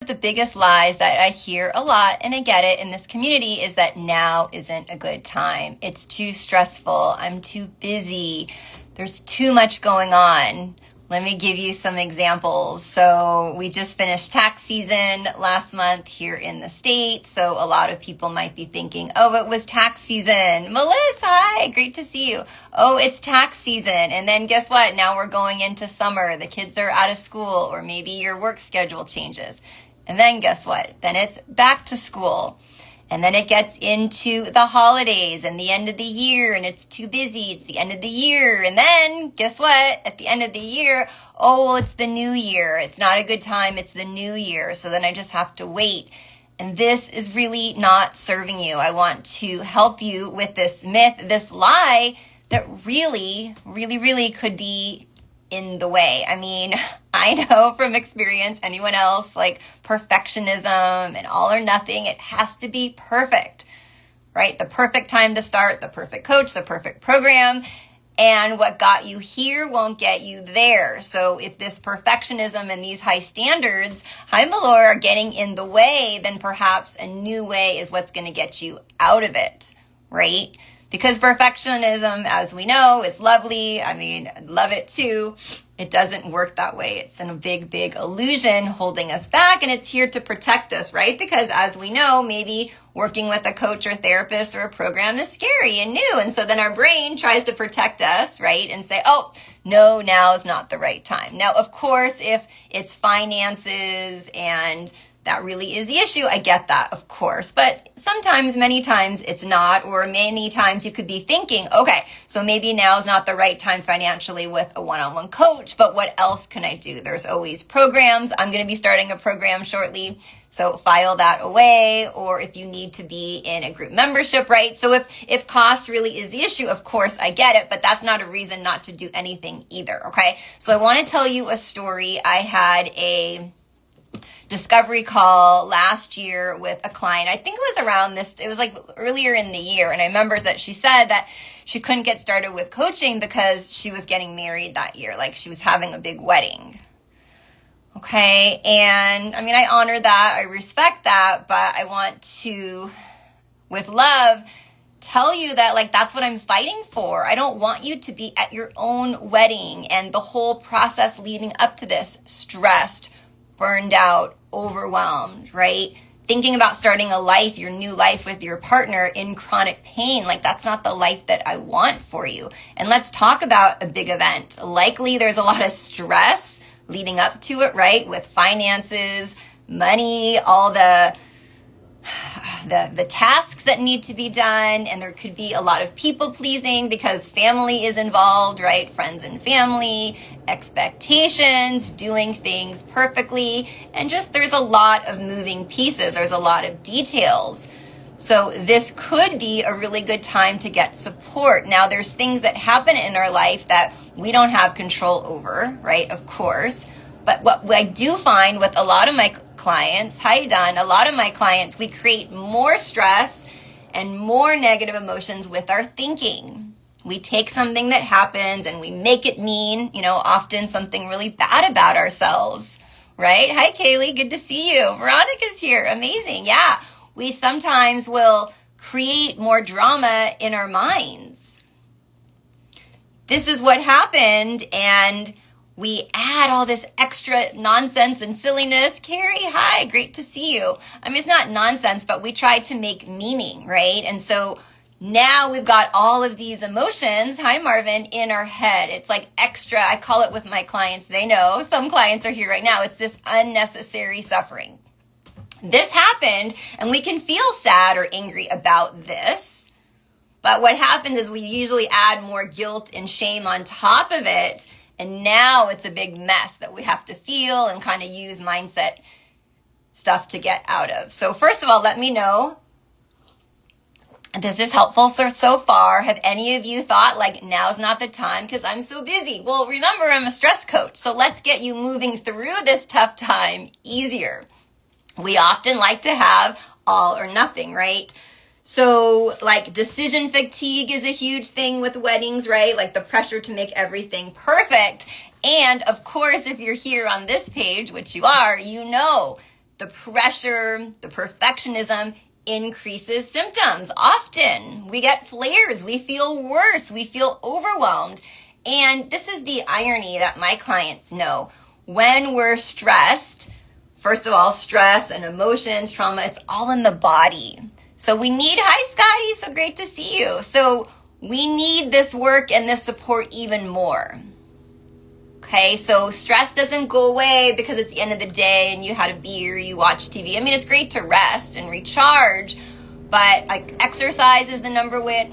The biggest lies that I hear a lot, and I get it in this community, is that now isn't a good time. It's too stressful. I'm too busy. There's too much going on. Let me give you some examples. So we just finished tax season last month here in the States. So a lot of people might be thinking, oh, it was tax season. Melissa, hi, great to see you. Oh, it's tax season. And then guess what? Now we're going into summer. The kids are out of school, or maybe your work schedule changes. And then guess what? Then it's back to school. And then it gets into the holidays and the end of the year, and it's too busy. It's the end of the year. And then guess what? At the end of the year, oh, well, it's the new year. It's not a good time. It's the new year. So then I just have to wait. And this is really not serving you. I want to help you with this myth, this lie that really, really, really could be in the way. I mean, I know from experience, anyone else, like perfectionism and all or nothing, it has to be perfect, right? The perfect time to start, the perfect coach, the perfect program, and what got you here won't get you there. So if this perfectionism and these high standards, high malor, are getting in the way, then perhaps a new way is what's going to get you out of it, right? Because perfectionism, as we know, is lovely. I mean, I love it too. It doesn't work that way. It's a big, big illusion holding us back, and it's here to protect us, right? Because as we know, maybe working with a coach or therapist or a program is scary and new. And so then our brain tries to protect us, right? And say, oh, no, now is not the right time. Now, of course, if it's finances and that really is the issue, I get that, of course. But sometimes, many times, it's not, or many times you could be thinking, okay, so maybe now is not the right time financially with a one-on-one coach, but what else can I do? There's always programs. I'm going to be starting a program shortly, so file that away. Or if you need to be in a group membership, right? So if cost really is the issue, of course, I get it, but that's not a reason not to do anything either, okay? So I want to tell you a story. I had a discovery call last year with a client. I think it was around this, it was like earlier in the year. And I remember that she said that she couldn't get started with coaching because she was getting married that year. Like she was having a big wedding. Okay. And I mean, I honor that. I respect that, but I want to, with love, tell you that like that's what I'm fighting for. I don't want you to be at your own wedding and the whole process leading up to this stressed, burned out, overwhelmed, right? Thinking about starting a life, your new life with your partner in chronic pain. Like that's not the life that I want for you. And let's talk about a big event. Likely there's a lot of stress leading up to it, right? With finances, money, all the tasks that need to be done, and there could be a lot of people pleasing because family is involved, right? Friends and family, expectations, doing things perfectly, and just there's a lot of moving pieces. There's a lot of details. So this could be a really good time to get support. Now, there's things that happen in our life that we don't have control over, right? Of course. But what I do find with a lot of my clients, hi Don, a lot of my clients, we create more stress and more negative emotions with our thinking. We take something that happens and we make it mean, often something really bad about ourselves, right? Hi Kaylee, good to see you. Veronica's here, amazing. Yeah, we sometimes will create more drama in our minds. This is what happened, and we add all this extra nonsense and silliness. Carrie, hi, great to see you. I mean, it's not nonsense, but we try to make meaning, right? And so now we've got all of these emotions, hi Marvin, in our head. It's like extra, I call it with my clients, they know, some clients are here right now. It's this unnecessary suffering. This happened, and we can feel sad or angry about this. But what happens is we usually add more guilt and shame on top of it. And now it's a big mess that we have to feel and kind of use mindset stuff to get out of. So first of all, let me know this is helpful so far. Have any of you thought like now's not the time because I'm so busy? Well, remember I'm a stress coach. So let's get you moving through this tough time easier. We often like to have all or nothing, right? So like decision fatigue is a huge thing with weddings, right? Like the pressure to make everything perfect. And of course, if you're here on this page, which you are, the pressure, the perfectionism increases symptoms. Often we get flares, we feel worse, we feel overwhelmed. And this is the irony that my clients know. When we're stressed, first of all, stress and emotions, trauma, it's all in the body. So we need, hi Scotty, so great to see you. So we need this work and this support even more. Okay, so stress doesn't go away because it's the end of the day and you had a beer, you watch TV. I mean, it's great to rest and recharge, but like exercise is the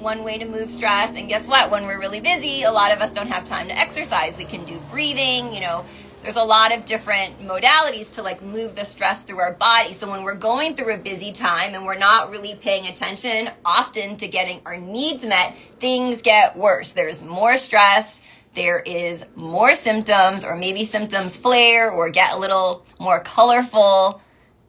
one way to move stress. And guess what? When we're really busy, a lot of us don't have time to exercise. We can do breathing, there's a lot of different modalities to like move the stress through our body. So when we're going through a busy time and we're not really paying attention often to getting our needs met, things get worse. There's more stress. There is more symptoms, or maybe symptoms flare or get a little more colorful,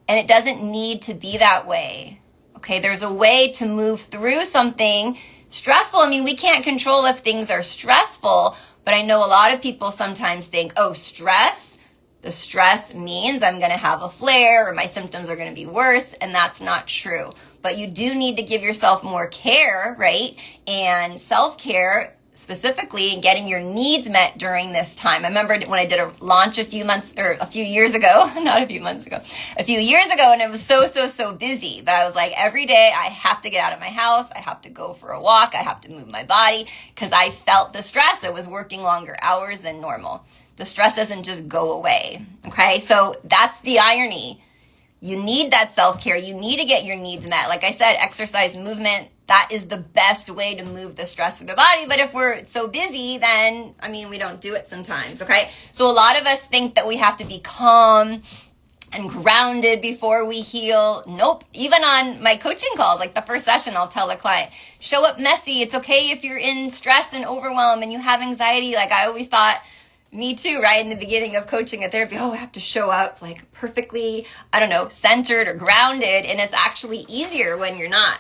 and it doesn't need to be that way. Okay, there's a way to move through something stressful. I mean, we can't control if things are stressful, but I know a lot of people sometimes think, oh, stress, the stress means I'm going to have a flare or my symptoms are going to be worse, and that's not true. But you do need to give yourself more care, right? And self-care specifically in getting your needs met during this time. I remember when I did a launch a few years ago, and it was so busy. But I was like, every day I have to get out of my house. I have to go for a walk. I have to move my body because I felt the stress. I was working longer hours than normal. The stress doesn't just go away. Okay, so that's the irony. You need that self-care. You need to get your needs met. Like I said, exercise, movement, that is the best way to move the stress through the body. But if we're so busy, then, we don't do it sometimes, okay? So a lot of us think that we have to be calm and grounded before we heal. Nope. Even on my coaching calls, like the first session, I'll tell the client, show up messy. It's okay if you're in stress and overwhelm and you have anxiety. Like I always thought, me too, right? In the beginning of coaching and therapy, I have to show up like perfectly, centered or grounded. And it's actually easier when you're not,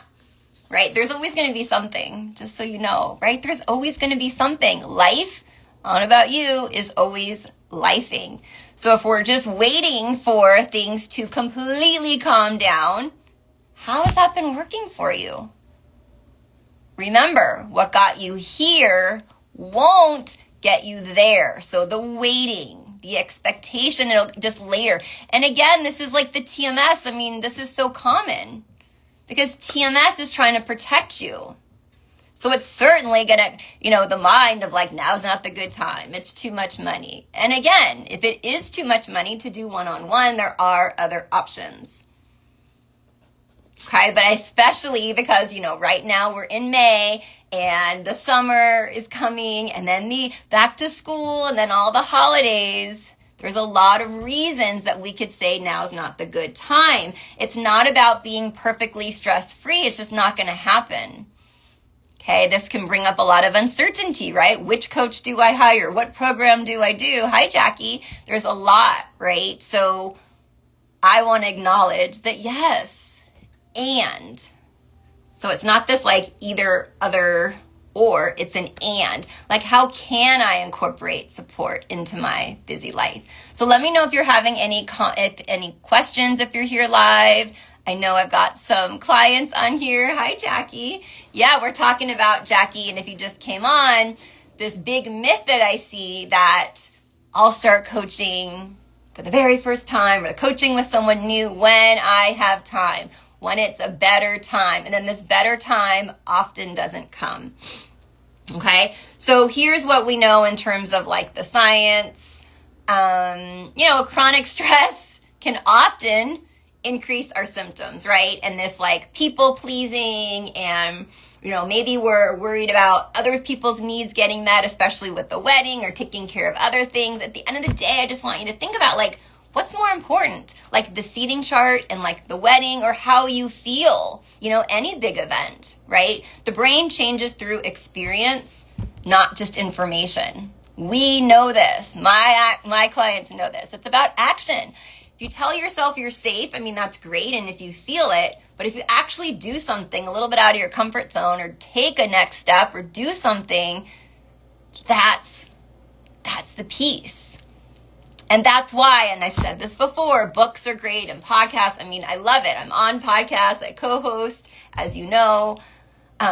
right? There's always going to be something, just so you know, right? There's always going to be something. Life, I don't know about you, is always lifing. So if we're just waiting for things to completely calm down, how has that been working for you? Remember, what got you here won't get you there. So the waiting, the expectation, it'll just later. And again, this is like the TMS. This is so common because TMS is trying to protect you. So it's certainly gonna, the mind of like, now's not the good time. It's too much money. And again, if it is too much money to do one-on-one, there are other options. Okay, but especially because, right now we're in May and the summer is coming and then the back to school and then all the holidays. There's a lot of reasons that we could say now's not the good time. It's not about being perfectly stress-free. It's just not going to happen. Okay, this can bring up a lot of uncertainty, right? Which coach do I hire? What program do I do? Hi, Jackie. There's a lot, right? So I want to acknowledge that yes, and. So it's not this like either, other, or, it's an and. Like, how can I incorporate support into my busy life? So let me know if you're having any questions if you're here live. I know I've got some clients on here. Hi, Jackie. Yeah, we're talking about, Jackie, and if you just came on, this big myth that I see that I'll start coaching for the very first time or coaching with someone new when I have time, when it's a better time. And then this better time often doesn't come. Okay, so here's what we know in terms of like the science. Chronic stress can often increase our symptoms, right? And this like people pleasing and, maybe we're worried about other people's needs getting met, especially with the wedding or taking care of other things. At the end of the day, I just want you to think about like, what's more important, like the seating chart and like the wedding or how you feel, any big event, right? The brain changes through experience, not just information. We know this. My clients know this. It's about action. If you tell yourself you're safe, that's great. And if you feel it, but if you actually do something a little bit out of your comfort zone or take a next step or do something, that's the piece. And that's why, and I've said this before, books are great and podcasts. I mean, I love it. I'm on podcasts. I co-host, as you know,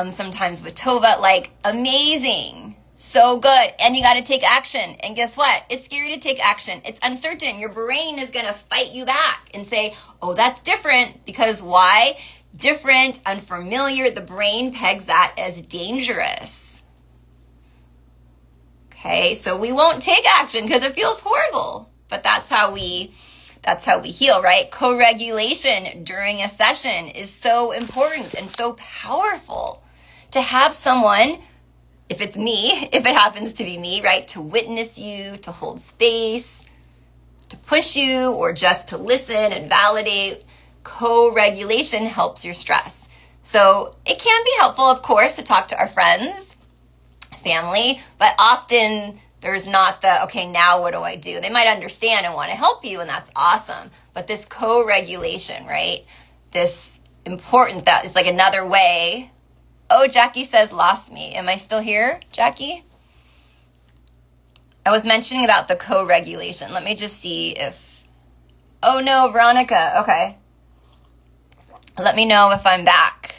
sometimes with Tova. Like, amazing. So good. And you got to take action. And guess what? It's scary to take action. It's uncertain. Your brain is going to fight you back and say, oh, that's different. Because why? Different, unfamiliar. The brain pegs that as dangerous. Okay, so we won't take action because it feels horrible. But that's how we heal, right? Co-regulation during a session is so important and so powerful. To have someone, if it's me, if it happens to be me, right, to witness you, to hold space, to push you, or just to listen and validate. Co-regulation helps your stress. So it can be helpful, of course, to talk to our friends, family, but often there's not the, okay, now what do I do? They might understand and want to help you, and that's awesome. But this co-regulation, right? This important, that it's like another way. Oh, Jackie says, lost me. Am I still here, Jackie? I was mentioning about the co-regulation. Let me just see if, oh no, Veronica, okay. Let me know if I'm back.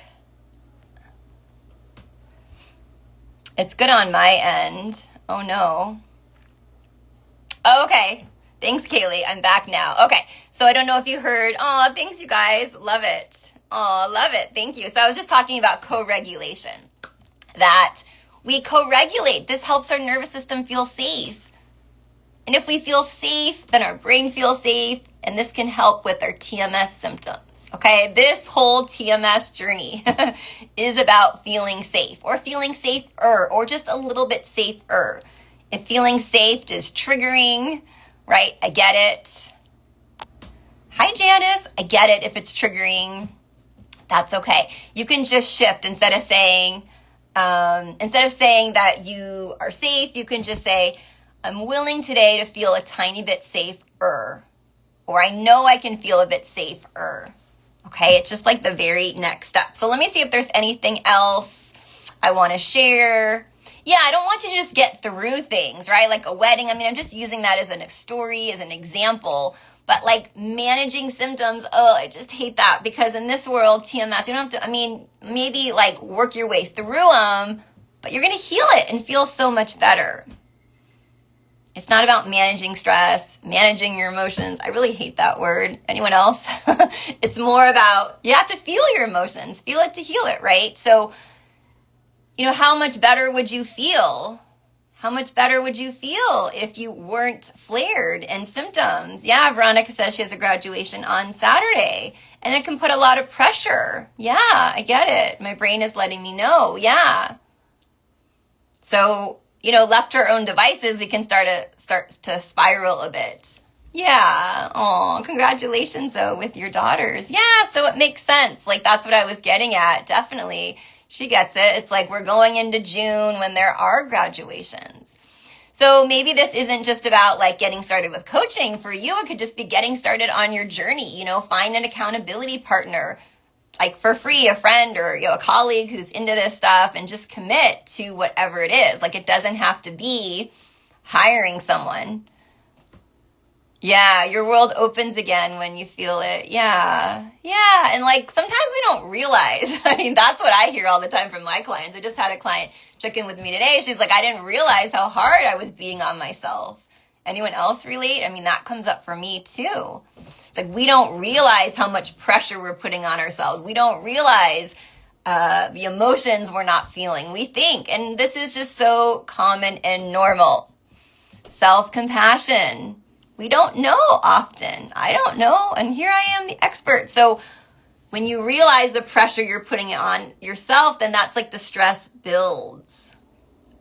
It's good on my end. Oh no. Oh, okay. Thanks, Kaylee. I'm back now. Okay. So I don't know if you heard. Oh, thanks, you guys. Love it. Oh, love it. Thank you. So I was just talking about co-regulation. That we co-regulate. This helps our nervous system feel safe. And if we feel safe, then our brain feels safe. And this can help with our TMS symptoms. Okay, this whole TMS journey is about feeling safe or feeling safer or just a little bit safer. If feeling safe is triggering, right? I get it. Hi, Janice. I get it if it's triggering. That's okay. You can just shift instead of saying that you are safe, you can just say, I'm willing today to feel a tiny bit safer. Or I know I can feel a bit safer. Okay, it's just like the very next step. So let me see if there's anything else I want to share. Yeah, I don't want you to just get through things, right? Like a wedding. I mean, I'm just using that as a story, as an example. But like managing symptoms, oh, I just hate that. Because in this world, TMS, you don't have to, I mean, maybe like work your way through them, but you're going to heal it and feel so much better. It's not about managing stress, managing your emotions. I really hate that word. Anyone else? It's more about, you have to feel your emotions, feel it to heal it, right? So, you know, how much better would you feel? How much better would you feel if you weren't flared in symptoms? Yeah, Veronica says she has a graduation on Saturday, and it can put a lot of pressure. Yeah, I get it. My brain is letting me know. Yeah. So, you know, left to our own devices, we can start to spiral a bit. Yeah. Oh, congratulations though with your daughters. Yeah. So it makes sense. Like that's what I was getting at. Definitely. She gets it. It's like we're going into June when there are graduations. So maybe this isn't just about like getting started with coaching. For you, it could just be getting started on your journey. You know, find an accountability partner, like for free, a friend or, you know, a colleague who's into this stuff, and just commit to whatever it is. Like it doesn't have to be hiring someone. Yeah, your world opens again when you feel it. Yeah. Yeah. And like sometimes we don't realize. I mean, that's what I hear all the time from my clients. I just had a client check in with me today. She's like, I didn't realize how hard I was being on myself. Anyone else relate? I mean, that comes up for me too. It's like we don't realize how much pressure we're putting on ourselves. We don't realize the emotions we're not feeling. We think, and this is just so common and normal. Self-compassion. We don't know often. I don't know. And here I am, the expert. So when you realize the pressure you're putting on yourself, then that's like the stress builds.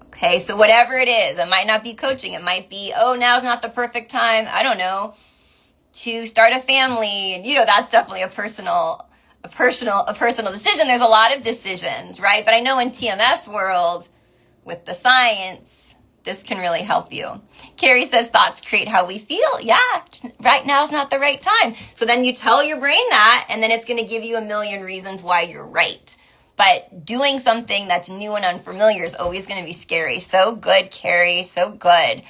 Okay, so whatever it is, it might not be coaching. It might be, oh, now's not the perfect time. I don't know, to start a family. And, you know, that's definitely a personal decision. There's a lot of decisions, right? But I know in TMS world, with the science, this can really help you. Carrie says thoughts create how we feel. Yeah, right now is not the right time. So then you tell your brain that, and then it's going to give you a million reasons why you're right. But doing something that's new and unfamiliar is always going to be scary. So good, Carrie. So good.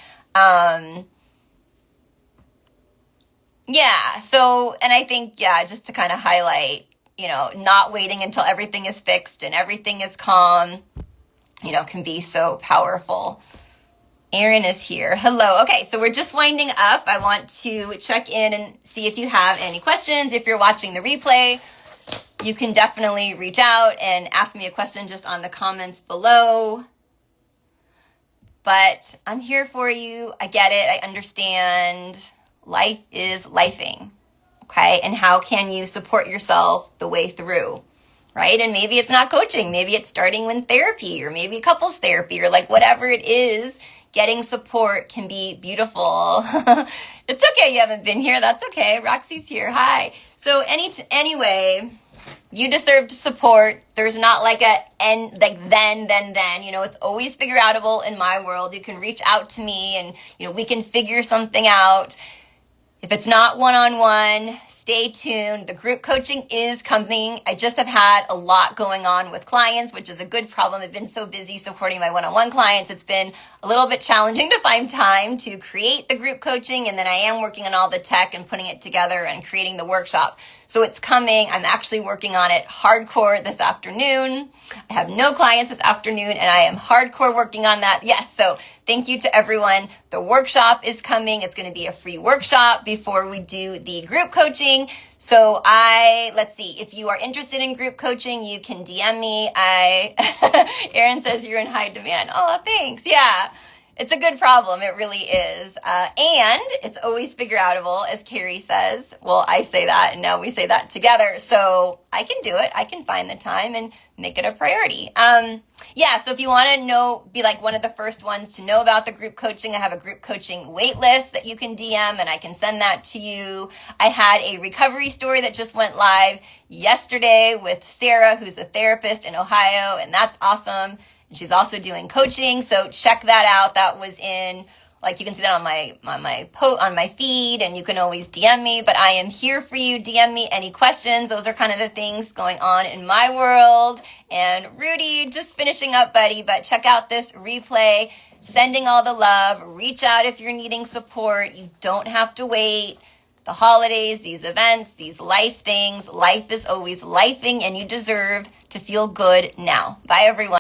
Yeah. So, and I think, yeah, just to kind of highlight, not waiting until everything is fixed and everything is calm, can be so powerful. Erin is here. Hello. Okay, so we're just winding up. I want to check in and see if you have any questions. If you're watching the replay, you can definitely reach out and ask me a question just on the comments below. But I'm here for you. I get it. I understand. Life is lifing. Okay? And how can you support yourself the way through? Right? And maybe it's not coaching. Maybe it's starting with therapy, or maybe couples therapy, or like whatever it is. Getting support can be beautiful. It's okay you haven't been here. That's okay. Roxy's here. Hi. So anyway, you deserve support. There's not like then. It's always figure outable in my world. You can reach out to me and, we can figure something out. If it's not one-on-one, stay tuned. The group coaching is coming. I just have had a lot going on with clients, which is a good problem. I've been so busy supporting my one-on-one clients. It's been a little bit challenging to find time to create the group coaching. And then I am working on all the tech and putting it together and creating the workshop. So it's coming. I'm actually working on it hardcore this afternoon. I have no clients this afternoon and I am hardcore working on that. Yes. So thank you to everyone. The workshop is coming. It's going to be a free workshop before we do the group coaching. So let's see, if you are interested in group coaching, you can DM me. Erin says you're in high demand. Oh, thanks. Yeah. It's a good problem. It really is. And it's always figure outable, as Carrie says. Well, I say that and now we say that together. So I can do it. I can find the time and make it a priority. So if you want to be like one of the first ones to know about the group coaching, I have a group coaching wait list that you can DM and I can send that to you. I had a recovery story that just went live yesterday with Sarah, who's a therapist in Ohio, and that's awesome. And she's also doing coaching, so check that out. That was in, you can see that on my feed, and you can always DM me. But I am here for you. DM me any questions. Those are kind of the things going on in my world. And Rudy, just finishing up, buddy. But check out this replay. Sending all the love. Reach out if you're needing support. You don't have to wait. The holidays, these events, these life things. Life is always lifing, and you deserve to feel good now. Bye, everyone.